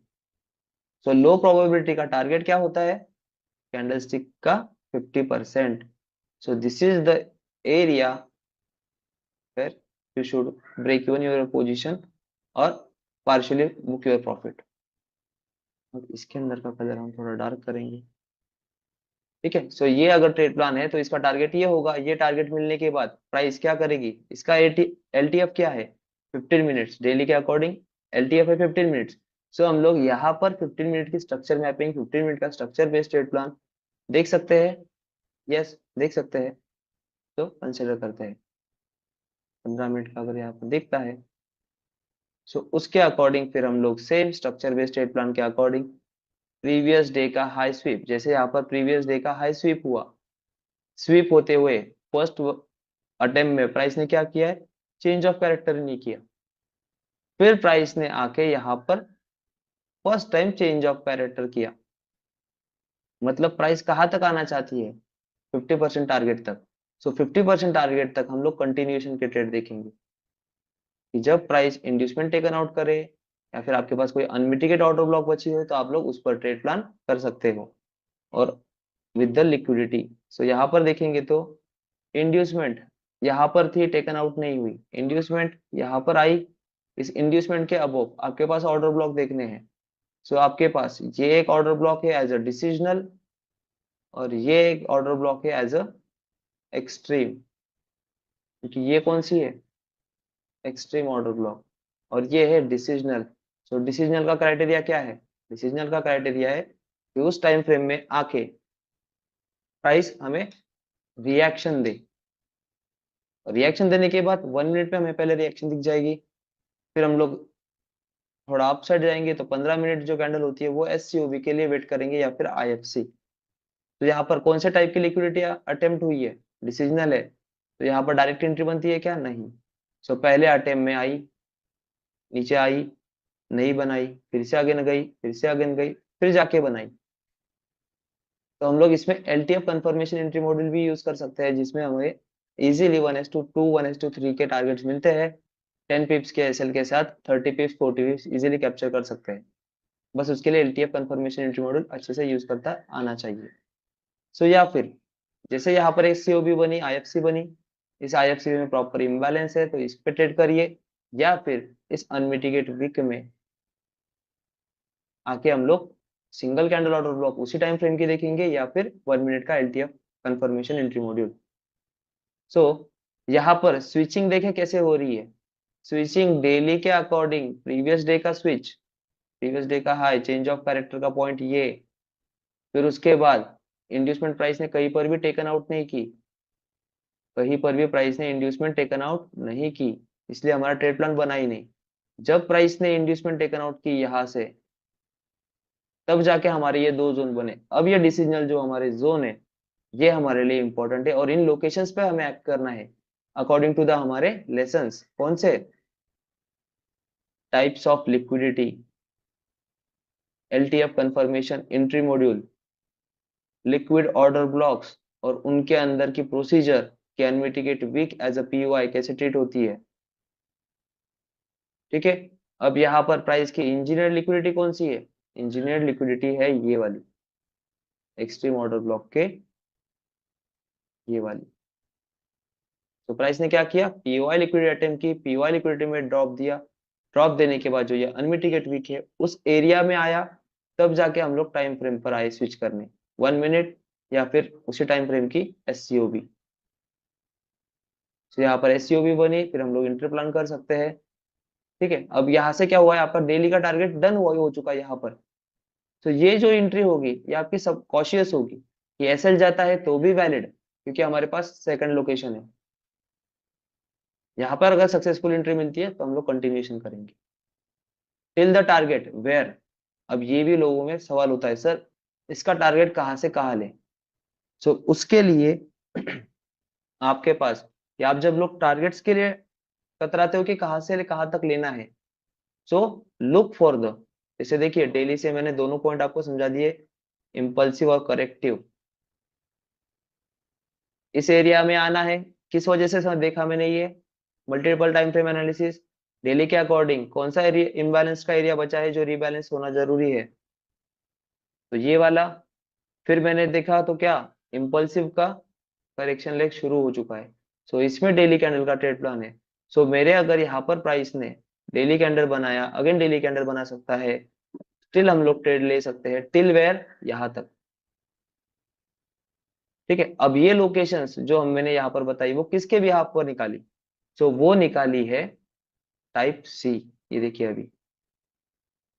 So low probability का टारगेट क्या होता है, कैंडलस्टिक का 50%। So this is the area where you should break even your position और पार्शियली बुक योर प्रॉफिट। अब इसके अंदर का कलर हम थोड़ा डार्क करेंगे, ठीक है। सो ये अगर ट्रेड प्लान है, तो इसका टारगेट ये होगा। ये टारगेट मिलने के बाद प्राइस क्या करेगी, इसका एलटीएफ क्या है, 15 मिनट्स, डेली के अकॉर्डिंग एलटीएफ है 15 मिनट्स। सो हम लोग यहाँ पर 15 मिनट की स्ट्रक्चर मैपिंग, 15 मिनट का स्ट्रक्चर बेस्ड ट्रेड प्लान देख सकते हैं। यस, देख सकते हैं। तो कंसिडर करते हैं 15 मिनट का अगर यहाँ पर दिखता है, सो उसके अकॉर्डिंग फिर हम लोग same structure based trade plan के अकॉर्डिंग प्रीवियस डे का हाई स्वीप, जैसे यहाँ पर प्रीवियस डे का हाई स्वीप हुआ, स्वीप होते हुए फर्स्ट अटेम्प्ट में प्राइस ने क्या किया है, चेंज ऑफ कैरेक्टर नहीं किया। फिर प्राइस ने आके यहाँ पर first time change of character किया, मतलब प्राइस कहाँ तक आना चाहती है, 50% टारगेट तक। सो 50% टारगेट तक हम लोग कंटिन्यूएशन के ट्रेड देखेंगे, कि जब प्राइस इंड्यूसमेंट टेकन आउट करे, या फिर आपके पास कोई अनमिटिगेट ऑर्डर ब्लॉक बची हो, तो आप लोग उस पर ट्रेड प्लान कर सकते हो। और विद द लिक्विडिटी, सो यहाँ पर देखेंगे तो इंड्यूसमेंट यहाँ पर थी, टेकन आउट नहीं हुई, इंड्यूसमेंट यहाँ पर आई, इस इंड्यूसमेंट के अबोव आपके पास ऑर्डर ब्लॉक देखने हैं। सो आपके पास ये एक ऑर्डर ब्लॉक है एज अ डिसीजनल, और ये एक ऑर्डर ब्लॉक है एज अ एक्सट्रीम, क्योंकि ये कौन सी है, एक्सट्रीम ऑर्डर ब्लॉक, और ये है डिसीजनल। सो डिसीजनल का क्राइटेरिया क्या है, डिसीजनल का क्राइटेरिया है कि उस टाइम फ्रेम में आके प्राइस हमें रिएक्शन दे, रिएक्शन देने के बाद 1 मिनट में हमें पहले रिएक्शन दिख जाएगी, फिर हम लोग थोड़ा अप साइड जाएंगे, तो 15 मिनट जो कैंडल होती है वो एससीओबी के लिए वेट करेंगे, या फिर आईएफसी। तो यहाँ पर कौन से टाइप की लिक्विडिटी अटेम्प्ट हुई है, डिसीजनल है, तो यहाँ पर डायरेक्ट एंट्री बनती है क्या, नहीं। सो पहले अटेम्प्ट में आई, नीचे आई, नहीं बनाई, फिर से आगे न गई, फिर से आगे न गई, फिर जाके बनाई। तो हम लोग इसमें एलटीएफ कंफर्मेशन एंट्री मॉडल भी यूज कर सकते हैं, जिसमें हमें इजीली 1:2 1:3 के टारगेट्स मिलते हैं। 10 पिप्स के एसएल के साथ 30 पिप्स 40 पिप्स इजीली कैप्चर कर सकते हैं। बस उसके लिए एलटीएफ कंफर्मेशन एंट्री मॉडल अच्छे से यूज करता आना चाहिए। सो या फिर जैसे यहाँ पर एक सीओबी बनी, आईएफसी बनी, इस आईएफसी में प्रॉपर इम्बैलेंस है, तो इस पे ट्रेड करिए, या फिर इस अनमिटिगेट वीक में आके हम लोग सिंगल कैंडल ऑर्डर ब्लॉक उसी टाइम फ्रेम की देखेंगे, या फिर 1 मिनट का एलटीएफ कंफर्मेशन एंट्री मॉड्यूल। सो यहाँ पर स्विचिंग देखे कैसे हो रही है, स्विचिंग डेली के अकॉर्डिंग प्रीवियस डे का स्विच, प्रीवियस डे का हाई, चेंज ऑफ कैरेक्टर का पॉइंट ये, फिर उसके बाद इंड्यूसमेंट प्राइस ने कहीं पर भी टेकन आउट नहीं की, कहीं पर भी प्राइस ने इंड्यूसमेंट टेकन आउट नहीं की, इसलिए हमारा ट्रेड प्लान बना ही नहीं। जब प्राइस ने इंड्यूसमेंट टेकन आउट की यहाँ से, तब जाके हमारे ये दो जोन बने। अब ये डिसीजनल जो हमारे जोन है, ये हमारे लिए इंपॉर्टेंट है और इन लोकेशंस पे हमें एक्ट करना है अकॉर्डिंग टू द हमारे लेसन्स। कौन से? Types of liquidity, LTF confirmation, entry module, liquid order blocks और उनके अंदर की प्रोसीजर कि unmitigated weak as a POI कैसे ट्रीट होती है। ठीक है। अब यहाँ पर प्राइस की इंजीनियर लिक्विडिटी कौन सी है? इंजीनियर लिक्विडिटी है ये वाली, एक्सट्रीम ऑर्डर ब्लॉक के ये वाली। तो प्राइस ने क्या किया? पीओआई लिक्विडिटी अटेम्प्ट की, पीओआई लिक्विडिटी में ड्रॉप दिया। ड्रॉप देने के बाद जो ये अनमिटिगेट वीक है उस एरिया में आया, तब जाके हम लोग टाइम फ्रेम पर आए स्विच करने, 1 मिनट या फिर उसी टाइम फ्रेम की एससीओबी। तो यहाँ पर एससीओबी बनी, फिर हम लोग इंटर प्लान कर सकते हैं। ठीक है। अब यहाँ से क्या हुआ है, आपका डेली का टारगेट डन हो चुका है यहाँ पर। तो ये जो एंट्री होगी ये आपकी सब कॉशियस होगी कि एसएल जाता है तो भी वैलिड, क्योंकि हमारे पास सेकंड लोकेशन है। यहाँ पर अगर सक्सेसफुल एंट्री मिलती है तो हम लोग कंटिन्यूएशन करेंगे टिल द टारगेट वेयर। अब ये भी लोगों में सवाल होता है, सर इसका टारगेट कहाँ से कहाँ ले। सो उसके लिए आपके पास, या आप जब लोग टारगेट्स के लिए कतराते हो कि कहाँ से कहाँ तक लेना है, सो लुक फॉर द, जैसे देखिए डेली से मैंने दोनों पॉइंट आपको समझा दिए, इम्पल्सिव और करेक्टिव। इस एरिया में आना है, किस वजह से सर देखा मैंने ये multiple time frame analysis, daily के अकॉर्डिंग कौन सा एरिया इम्बैलेंस का एरिया बचा है जो रीबैलेंस होना जरूरी है, तो ये वाला। फिर मैंने देखा तो क्या, इम्पल्सिव का करेक्शन लेग शुरू हो चुका है, सो इसमें डेली कैंडल का ट्रेड प्लान है। सो मेरे अगर यहाँ पर प्राइस ने डेली कैंडल बनाया, अगेन डेली कैंडल बना सकता है, टिल हम लोग ट्रेड ले सकते हैं, टिल वेयर, यहाँ तक। ठीक है। अब ये लोकेशंस जो मैंने यहाँ पर बताई वो किसके भी हाफ पर निकाली? सो वो निकाली है टाइप सी। ये देखिए, अभी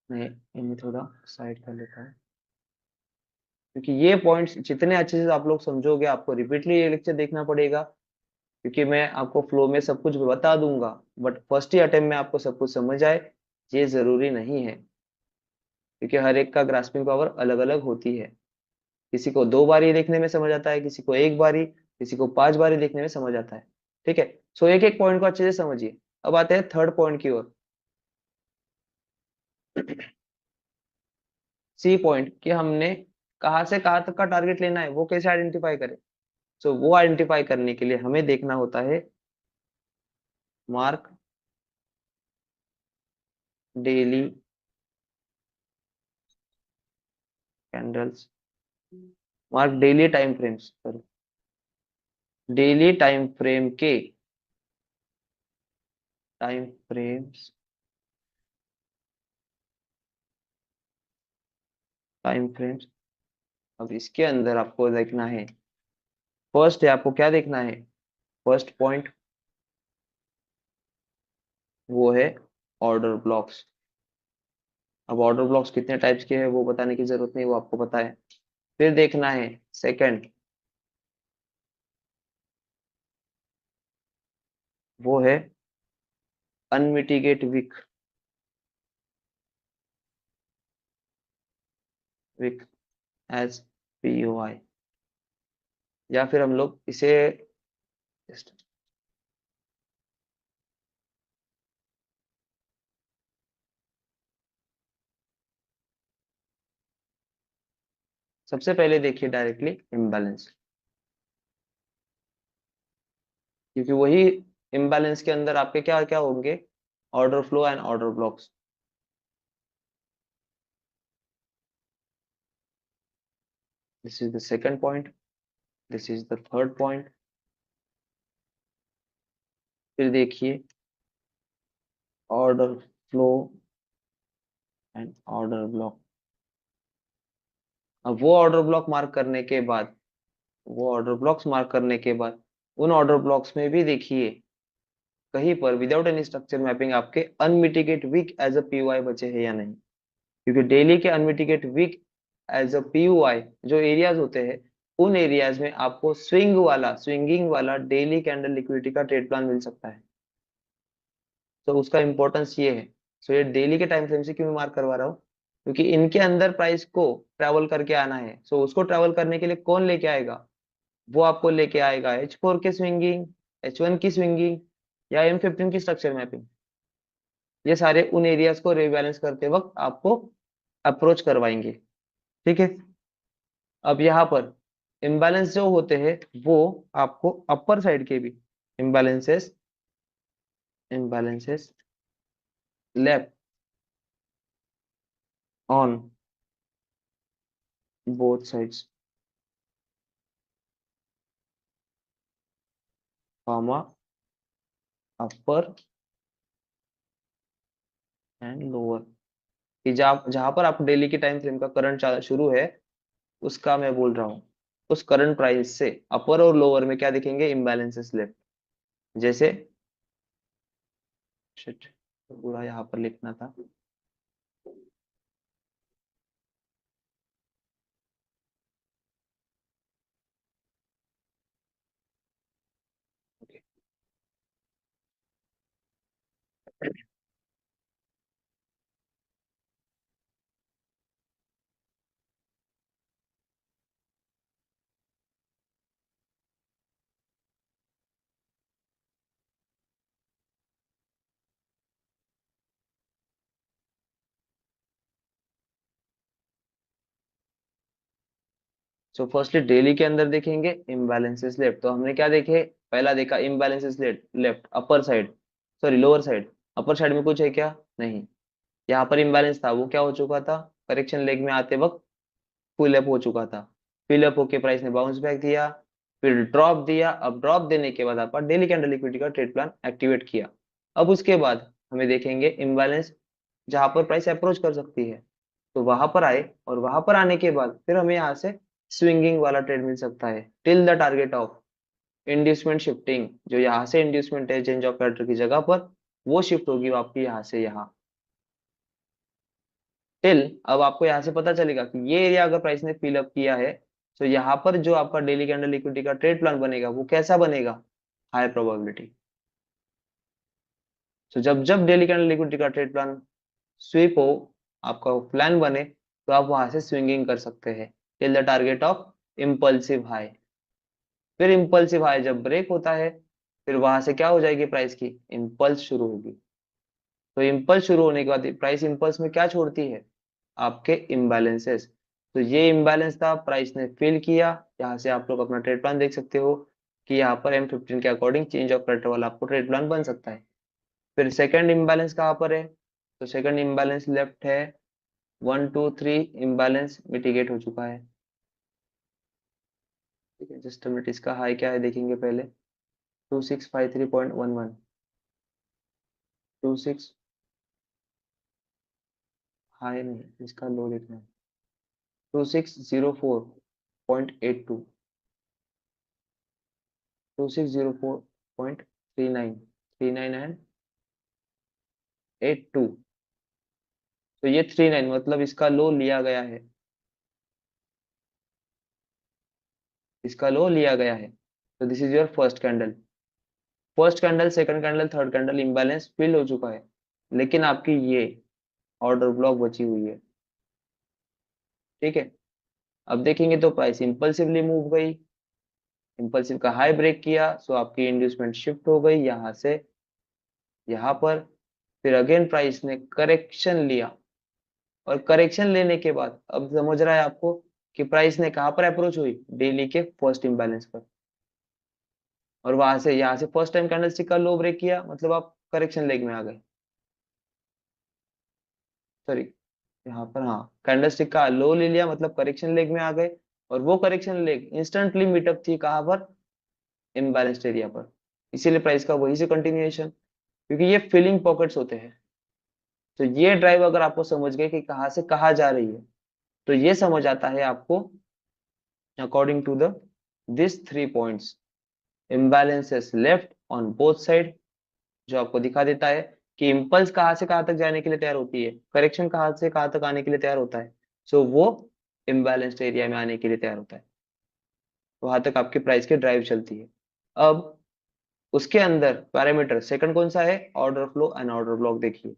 मैं इन्हें थोड़ा साइड कर लेता हूँ, क्योंकि ये पॉइंट्स जितने अच्छे से आप लोग समझोगे, आपको रिपीटली ये लेक्चर देखना पड़ेगा, क्योंकि मैं आपको फ्लो में सब कुछ बता दूंगा, बट फर्स्ट ही अटेम्प्ट में आपको सब कुछ समझ आए ये जरूरी नहीं है, क्योंकि हर एक का ग्रास्पिंग पावर अलग अलग होती है। किसी को 2 बारी देखने में समझ आता है, किसी को 1 बारी, किसी को 5 बारी देखने में समझ आता है। ठीक है। सो एक एक पॉइंट को अच्छे से समझिए। अब आते हैं थर्ड पॉइंट की ओर, सी पॉइंट, कि हमने कहाँ से कहाँ तक का टारगेट लेना है वो कैसे आइडेंटिफाई करें। सो वो आइडेंटिफाई करने के लिए हमें देखना होता है mark daily candles, mark daily time frames, sorry daily time frames time frames. अब इसके अंदर आपको देखना है, फर्स्ट है आपको क्या देखना है, फर्स्ट पॉइंट वो है ऑर्डर ब्लॉक्स। अब ऑर्डर ब्लॉक्स कितने टाइप्स के हैं वो बताने की जरूरत नहीं, वो आपको पता है। फिर देखना है सेकंड, वो है unmitigated weak, weak as POI, या फिर हम लोग इसे सबसे पहले देखिए डायरेक्टली इम्बैलेंस, क्योंकि वही इम्बैलेंस के अंदर आपके क्या क्या होंगे, order flow and order blocks. This is the second point, this is the third point. फिर देखिए order flow and order block. अब वो ऑर्डर ब्लॉक मार्क करने के बाद, वो ऑर्डर ब्लॉक्स मार्क करने के बाद उन ऑर्डर ब्लॉक्स में भी देखिए कहीं पर विदाउट एनी स्ट्रक्चर मैपिंग आपके unmitigated weak as a POI बचे हैं या नहीं, क्योंकि डेली के unmitigated weak as a POI जो एरियाज होते हैं उन एरियाज में आपको स्विंगिंग वाला डेली कैंडल लिक्विडिटी का ट्रेड प्लान मिल सकता है। तो उसका इंपॉर्टेंस ये है। सो ये डेली के टाइम फ्रेम से क्यों मार्क करवा रहा हूँ, क्योंकि इनके अंदर प्राइस को ट्रेवल करके आना है। सो उसको ट्रेवल करने के लिए कौन लेके आएगा, वो आपको लेके आएगा H4 की स्विंगिंग, H1 की स्विंगिंग, या M15 की स्ट्रक्चर मैपिंग। ये सारे उन एरियाज को रिबैलेंस करते वक्त आपको अप्रोच करवाएंगे। ठीक है। अब यहाँ पर इम्बैलेंस जो होते हैं वो आपको अपर साइड के भी imbalances imbalances left on both sides, comma upper and lower, कि जहाँ जहां पर आप डेली के टाइम फ्रेम का करंट शुरू है, उसका मैं बोल रहा हूँ, उस करंट प्राइस से अपर और लोअर में क्या दिखेंगे, इम्बैलेंसेस लेफ्ट। जैसे शिट, पूरा यहाँ पर लिखना था। सो फर्स्टली डेली के अंदर देखेंगे इम्बैलेंसेस लेफ्ट, तो हमने क्या देखे, पहला देखा imbalances left, left upper side, sorry lower side. Upper side में कुछ है क्या, नहीं। यहाँ पर इम्बैलेंस था, वो क्या हो चुका था, करेक्शन लेग में आते वक्त फुल अप हो चुका था। फिल अप होके प्राइस ने बाउंस बैक दिया, फिर ड्रॉप दिया। अब ड्रॉप देने के बाद आपका डेली कैंडल लिक्विडिटी का ट्रेड प्लान एक्टिवेट किया। अब उसके बाद हमें देखेंगे इम्बैलेंस जहां पर प्राइस अप्रोच कर सकती है, तो वहां पर आए, और वहां पर आने के बाद फिर हमें यहाँ से स्विंगिंग वाला ट्रेड मिल सकता है till the target of inducement shifting. जो यहाँ से इंड्यूसमेंट है चेंज ऑफ कैरेक्टर की जगह पर, वो शिफ्ट होगी आपकी यहाँ से यहाँ टिल। अब आपको यहाँ से पता चलेगा कि ये एरिया अगर प्राइस ने फिल अप किया है, तो यहाँ पर जो आपका डेली कैंडल लिक्विडिटी का ट्रेड प्लान बनेगा वो कैसा बनेगा, हाई प्रोबेबिलिटी। तो जब जब डेली कैंडल लिक्विडिटी का ट्रेड प्लान स्वीप हो, आपका प्लान बने, तो आप वहां से स्विंगिंग कर सकते हैं till the target of impulsive high. फिर इम्पल्सिव हाई जब ब्रेक होता है, फिर वहां से क्या हो जाएगी, प्राइस की इम्पल्स शुरू होगी। तो इम्पल्स शुरू होने के बाद प्राइस इम्पल्स में क्या छोड़ती है, आपके इम्बैलेंसेस। तो ये इम्बैलेंस था, प्राइस ने फिल किया। यहाँ से आप लोग अपना ट्रेड प्लान देख सकते हो कि यहाँ पर M15 के अकॉर्डिंग चेंज ऑफ कैरेक्टर वाला आपको ट्रेड प्लान बन सकता है। फिर सेकंड इम्बैलेंस कहाँ पर है, तो सेकंड इम्बैलेंस लेफ्ट है, 1 2 3 इम्बैलेंस मिटिगेट हो चुका है। ठीक है, जस्ट मिनट, इसका हाई क्या है देखेंगे पहले, 2653.11, 26, हाई नहीं, इसका लो लिखना है, 2604.82, 2604.39, 39 एंड 82। तो ये 39 मतलब इसका लो लिया गया है, इसका लो लिया गया है। तो this is your first candle. First candle, second candle, third candle imbalance fill हो चुका है, लेकिन आपकी ये ऑर्डर ब्लॉक बची हुई है। ठीक है। अब देखेंगे तो प्राइस इंपल्सिवली मूव गई, इंपल्सिव का हाई ब्रेक किया, सो आपकी इंड्यूसमेंट शिफ्ट हो गई यहाँ से यहाँ पर। फिर अगेन प्राइस ने करेक्शन लिया, और करेक्शन लेने के बाद अब समझ रहा है आपको कि प्राइस ने कहां पर अप्रोच हुई, डेली के फर्स्ट इम्बैलेंस पर। और वहां से यहाँ से फर्स्ट टाइम कैंडलस्टिक का लो ब्रेक किया, मतलब आप करेक्शन लेग में आ गए। सॉरी, यहाँ पर हाँ, कैंडलस्टिक का लो ले लिया मतलब करेक्शन लेग में आ गए। और वो करेक्शन लेग इंस्टेंटली मीटअप थी कहाँ पर, इम्बैलेंस्ड एरिया पर। इसीलिए प्राइस का वही से कंटिन्यूएशन, क्योंकि ये फिलिंग पॉकेट्स होते हैं। तो ये ड्राइव अगर आपको समझ गए कि कहाँ से कहाँ जा रही है, तो ये समझ आता है आपको according to the this 3 points, imbalances left on both side, जो आपको दिखा देता है कि इम्पल्स कहाँ से कहाँ तक जाने के लिए तैयार होती है, करेक्शन कहाँ से कहाँ तक आने के लिए तैयार होता है। सो वो इम्बैलेंस्ड एरिया में आने के लिए तैयार होता है। वहां तक आपकी प्राइस की ड्राइव चलती है। अब उसके अंदर पैरामीटर सेकंड कौन सा है, order flow and order block देखिए।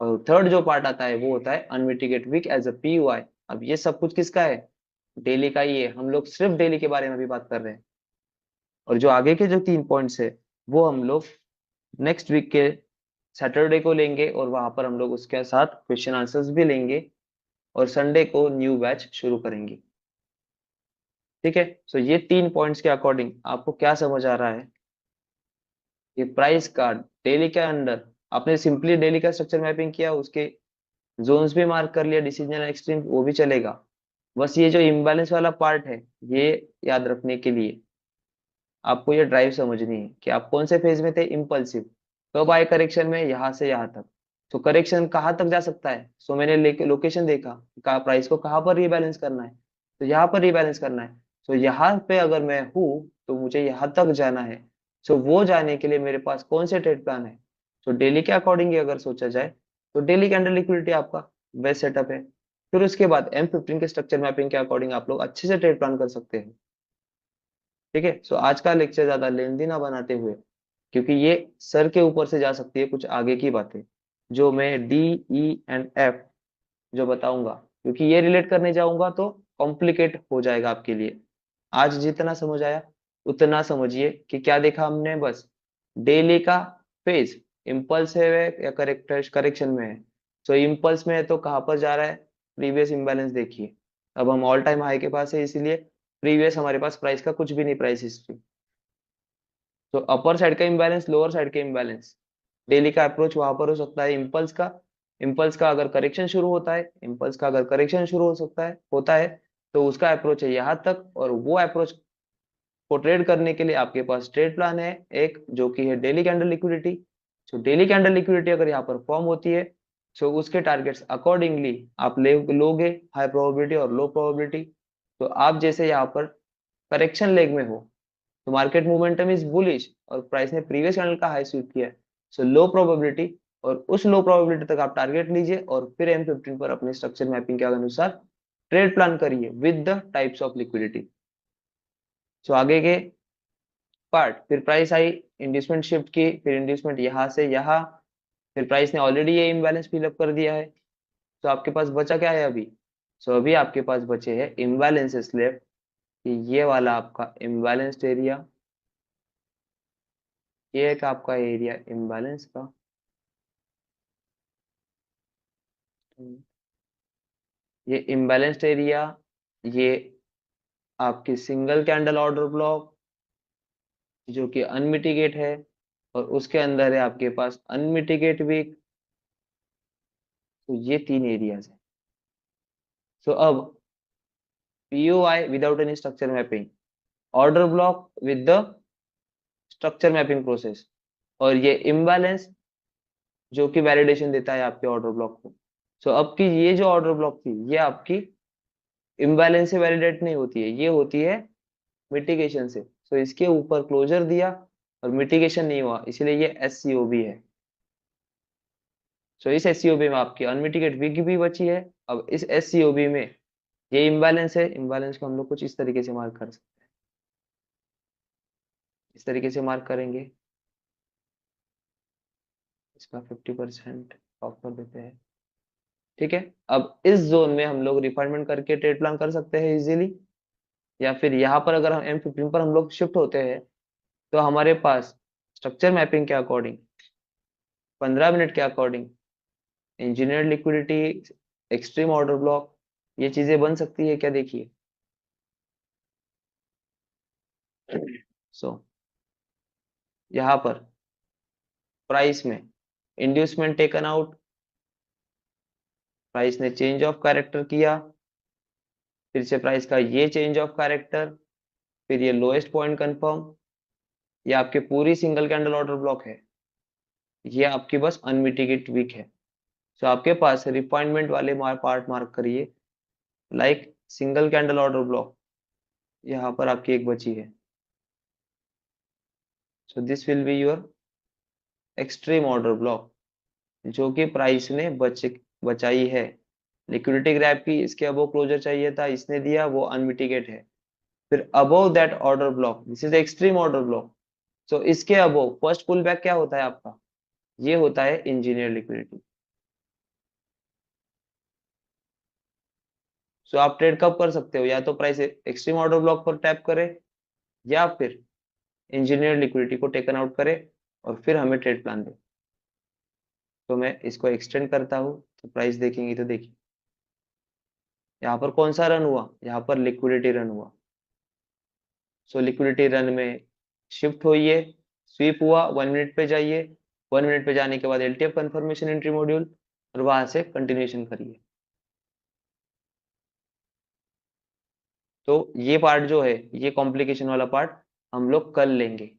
और थर्ड जो पार्ट आता है वो होता है अनमिटिगेट वीक एज अ पीयूआई। अब ये सब कुछ किसका है, डेली का ही है, हम लोग सिर्फ डेली के बारे में भी बात कर रहे हैं। और जो आगे के जो 3 पॉइंट्स है वो हम लोग नेक्स्ट वीक के सैटरडे को लेंगे, और वहां पर हम लोग उसके साथ क्वेश्चन आंसर्स भी लेंगे, और संडे को न्यू बैच शुरू करेंगे। ठीक है, सो ये 3 पॉइंट्स के अकॉर्डिंग आपको क्या समझ आ रहा है, ये प्राइस का डेली के अंदर आपने सिंपली डेली का स्ट्रक्चर मैपिंग किया, उसके जोन्स भी मार्क कर लिया, डिसीजन एक्सट्रीम वो भी चलेगा। बस ये जो इम्बैलेंस वाला पार्ट है, ये याद रखने के लिए आपको ये ड्राइव समझनी है कि आप कौन से फेज में थे, इम्पल्सिव, कब आए करेक्शन में, यहाँ से यहाँ तक। तो करेक्शन कहाँ तक जा सकता है, सो मैंने लोकेशन देखा, कहा प्राइस को कहाँ पर रीबैलेंस करना है, तो यहाँ पर रीबैलेंस करना है। तो यहाँ पे अगर मैं हूँ तो मुझे यहाँ तक जाना है। सो वो जाने के लिए मेरे पास कौन से ट्रेड प्लान है, तो डेली के अकॉर्डिंग अगर सोचा जाए तो डेली कैंडल लिक्विडिटी आपका बेस्ट सेटअप है। फिर उसके बाद M15 के स्ट्रक्चर मैपिंग के अकॉर्डिंग आप लोग अच्छे से ट्रेड प्लान कर सकते हैं। ठीक है, सो आज का लेक्चर ज्यादा लेंथी ना बनाते हुए, क्योंकि ये सर के ऊपर से जा सकती है कुछ आगे की बातें, जो मैं D, E एंड F जो बताऊंगा, क्योंकि ये रिलेट करने जाऊंगा तो कॉम्प्लिकेट हो जाएगा आपके लिए। आज जितना समझ आया उतना समझिए कि क्या देखा हमने, बस डेली का फेज इम्पल्स है या करेक्शन में है। तो इम्पल्स में है तो कहाँ पर जा रहा है, प्रीवियस इम्बैलेंस देखिए। अब हम ऑल टाइम हाई के पास है, इसीलिए प्रीवियस हमारे पास प्राइस का कुछ भी नहीं, प्राइस हिस्ट्री। तो अपर साइड का इम्बैलेंस, लोअर साइड का इम्बैलेंस, डेली का अप्रोच वहां पर हो सकता है इम्पल्स का। इम्पल्स का अगर करेक्शन शुरू होता है, इम्पल्स का अगर करेक्शन शुरू हो सकता है होता है, तो उसका अप्रोच है यहाँ तक, और वो अप्रोच को ट्रेड करने के लिए आपके पास ट्रेड प्लान है एक, जो कि है डेली कैंडल लिक्विडिटी। तो डेली कैंडल लिक्विडिटी अगर यहाँ पर फॉर्म होती है, तो उसके टारगेट्स अकॉर्डिंगली आप लोगे, हाई प्रोबेबिलिटी और लो प्रोबेबिलिटी। तो आप जैसे यहाँ पर करेक्शन लेग में हो, तो मार्केट मोमेंटम इज बुलिश और प्राइस ने प्रीवियस कैंडल का हाई स्वीप किया है, सो लो प्रोबेबिलिटी, और उस लो प्रोबेबिलिटी तक आप टारगेट लीजिए, और फिर M15 पर अपने स्ट्रक्चर मैपिंग के अनुसार ट्रेड प्लान करिए with the types of liquidity. So आगे के पार्ट, फिर प्राइस आई, इंड्यूसमेंट शिफ्ट की, फिर इंड्यूसमेंट यहाँ से यहाँ, फिर प्राइस ने ऑलरेडी ये इम्बैलेंस फिलअप कर दिया है। तो आपके पास बचा क्या है अभी, सो अभी आपके पास बचे हैं इम्बैलेंसेस लेफ्ट, ये वाला आपका इम्बैलेंस्ड एरिया, ये एक आपका एरिया इम्बैलेंस का, ये इम्बैलेंस्ड एरिया, ये आपकी सिंगल कैंडल ऑर्डर ब्लॉक जो कि अनमिटिगेट है, और उसके अंदर है आपके पास अनमिटिगेट वीक। तो ये 3 एरियाज है। सो अब POI without any structure mapping, order block with the structure mapping process, और ये इम्बैलेंस जो कि वैलिडेशन देता है आपके ऑर्डर ब्लॉक को। सो अब की ये जो ऑर्डर ब्लॉक थी, ये आपकी इम्बैलेंस से वैलिडेट नहीं होती है, ये होती है मिटिगेशन से। सो इसके ऊपर क्लोजर दिया और मिटिगेशन नहीं हुआ, इसलिए ये SCOB है। सो इस SCOB में आपकी अनमिटिगेट विग भी बची है। अब इस SCOB में ये इम्बैलेंस है, इम्बैलेंस को हम लोग कुछ इस तरीके से मार्क कर सकते हैं, इस तरीके से मार्क करेंगे, इसका 50% ऑफ कर देते हैं। ठीक है, अब इस जोन में हम लोग रिफाइनमेंट करके ट्रेड प्लान कर सकते हैं इजीली, या फिर यहाँ पर अगर हम M15 पर हम लोग शिफ्ट होते हैं, तो हमारे पास स्ट्रक्चर मैपिंग के अकॉर्डिंग 15 मिनट के according engineered liquidity, extreme order block, ये चीजें बन सकती है क्या, देखिए। सो यहाँ पर प्राइस में इंड्यूसमेंट टेकन आउट, प्राइस ने चेंज ऑफ कैरेक्टर किया, फिर से प्राइस का ये चेंज ऑफ कैरेक्टर, फिर ये लोएस्ट पॉइंट कंफर्म, ये आपके पूरी सिंगल कैंडल ऑर्डर ब्लॉक है, ये आपकी बस अनमिटिगेट वीक है। सो आपके पास रिफाइनमेंट वाले पार्ट मार्क करिए, like single candle order block, यहाँ पर आपकी एक बची है। So this will be your extreme order block, जो कि प्राइस ने बचाई है। लिक्विडिटी ग्रैब की, इसके अब वो क्लोजर चाहिए था, इसने दिया, वो अनमिटिगेट है। फिर above that order block, this is extreme order block. So इसके अबोव फर्स्ट पुल बैक क्या होता है आपका, ये होता है इंजीनियर लिक्विडिटी। सो आप ट्रेड कब कर सकते हो, या तो प्राइस एक्सट्रीम ऑर्डर ब्लॉक पर टैप करे, या फिर इंजीनियर लिक्विडिटी को टेकन आउट करे और फिर हमें ट्रेड प्लान दे। तो मैं इसको एक्सटेंड करता हूँ, तो प्राइस देखेंगे तो देखिए यहाँ पर कौन सा रन हुआ, यहाँ पर लिक्विडिटी रन हुआ। सो लिक्विडिटी रन में शिफ्ट होइए, स्वीप हुआ, 1 मिनट पे जाइए, 1 मिनट पे जाने के बाद एलटीएफ कंफर्मेशन एंट्री मॉड्यूल, और वहां से कंटिन्यूएशन करिए। तो ये पार्ट जो है, ये कॉम्प्लिकेशन वाला पार्ट हम लोग कल लेंगे।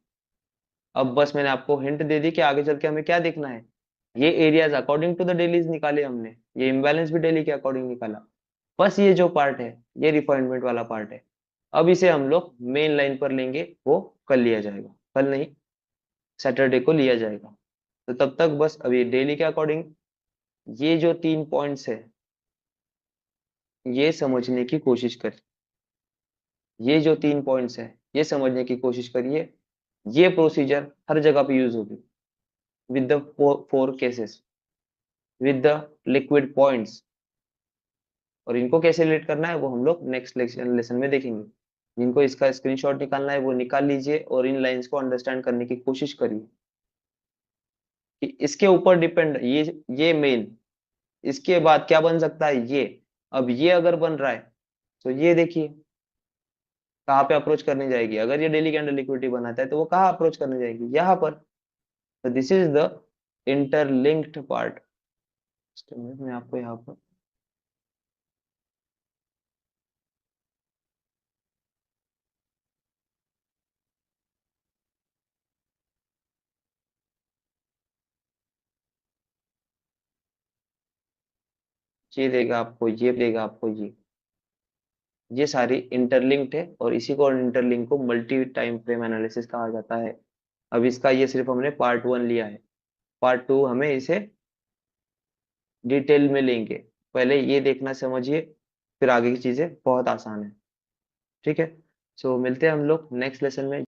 अब बस मैंने आपको हिंट दे दी कि आगे चल के हमें क्या देखना है। ये areas according to the dailies निकाले हमने, ये इम्बैलेंस भी डेली के अकॉर्डिंग निकाला। बस ये जो पार्ट है, ये रिफाइनमेंट वाला पार्ट है। अब इसे हम लोग मेन लाइन पर लेंगे, वो कल लिया जाएगा, कल नहीं, सैटरडे को लिया जाएगा। तो तब तक बस अभी डेली के अकॉर्डिंग ये जो 3 पॉइंट्स है, ये समझने की कोशिश कर, ये जो 3 पॉइंट्स है, ये समझने की कोशिश करिए। ये प्रोसीजर हर जगह पे यूज होगी, with the four cases, with the liquid points. और इनको कैसे रिलेट करना है वो हम लोग नेक्स्ट लेसन में देखेंगे। जिनको इसका स्क्रीनशॉट निकालना है वो निकाल लीजिए, और इन लाइंस को अंडरस्टैंड करने की कोशिश करिए कि इसके ऊपर डिपेंड, ये मेन, इसके बाद क्या बन सकता है ये। अब ये अगर बन रहा है, तो ये देखिए कहाँ पे अप्रोच करने जाएगी। अगर ये डेली कैंडल लिक्विडिटी बनाता है तो वो कहाँ अप्रोच करने जाएगी, यहाँ पर। तो this is the interlinked part. मैं आपको यहाँ पर ये देगा आपको, ये देगा आपको, ये सारी इंटरलिंक्ड है, और इसी को इंटरलिंक को मल्टी टाइम फ्रेम एनालिसिस कहा जाता है। अब इसका ये सिर्फ हमने पार्ट 1 लिया है, पार्ट 2 हमें इसे डिटेल में लेंगे। पहले ये देखना समझिए, फिर आगे की चीजें बहुत आसान है। ठीक है। सो मिलते हैं हम लोग नेक्स्ट लेसन में।